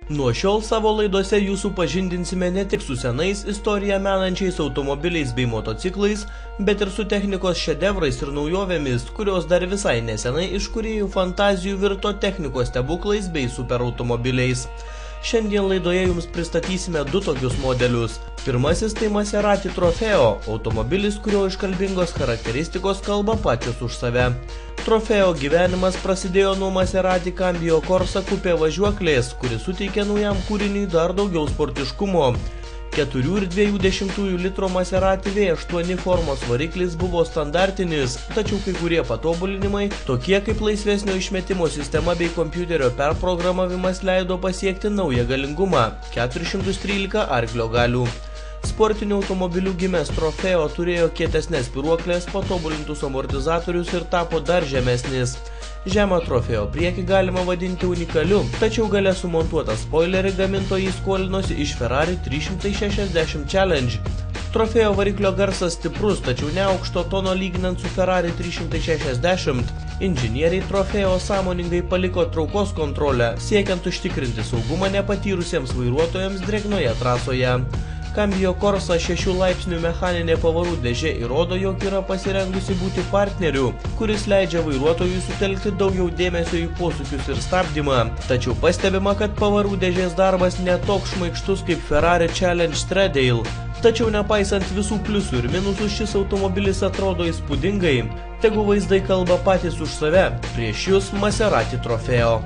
Nuo šiol savo laidose jūsų pažindinsime ne tik su senais istoriją menančiais automobiliais bei motociklais, bet ir su technikos šedevrais ir naujovėmis, kurios dar visai nesenai iš kūrėjų fantazijų virto technikos stebuklais bei superautomobiliais. Šiandien laidoje jums pristatysime du tokius modelius. Pirmasis tai Maserati Trofeo, automobilis, kurio iškalbingos charakteristikos kalba pačios už save. Trofeo gyvenimas prasidėjo nuo Maserati Cambio Corsa Coupe važiuoklės, kuri suteikė naujam kūriniui dar daugiau sportiškumo. 4,2 litro Maserati V8 formos variklis buvo standartinis, tačiau kai kurie patobulinimai, tokie kaip laisvesnio išmetimo sistema bei kompiuterio perprogramavimas, leido pasiekti naują galingumą – 413 arklio galių. Sportinių automobilių gimęs Trofeo turėjo kietesnės spyruoklės, patobulintus amortizatorius ir tapo dar žemesnis. Žemą Trofeo priekį galima vadinti unikaliu, tačiau gale sumontuotą spoilerį gamintojai skolinosi iš Ferrari 360 Challenge. Trofeo variklio garsas stiprus, tačiau ne aukšto tono lyginant su Ferrari 360. Inžinieriai Trofeo sąmoningai paliko traukos kontrolę, siekiant užtikrinti saugumą nepatyrusiems vairuotojams drėgnoje trasoje. Cambio Corsa 6 laipsnių mechaninė pavarų dėžė įrodo, jog yra pasirengusi būti partneriu, kuris leidžia vairuotojui sutelkti daugiau dėmesio į posūkius ir stabdymą. Tačiau pastebima, kad pavarų dėžės darbas netoks šmaikštus kaip Ferrari Challenge Stradale. Tačiau nepaisant visų pliusų ir minusų, šis automobilis atrodo įspūdingai. Tegu vaizdai kalba patys už save. Prieš jūs Maserati Trofeo.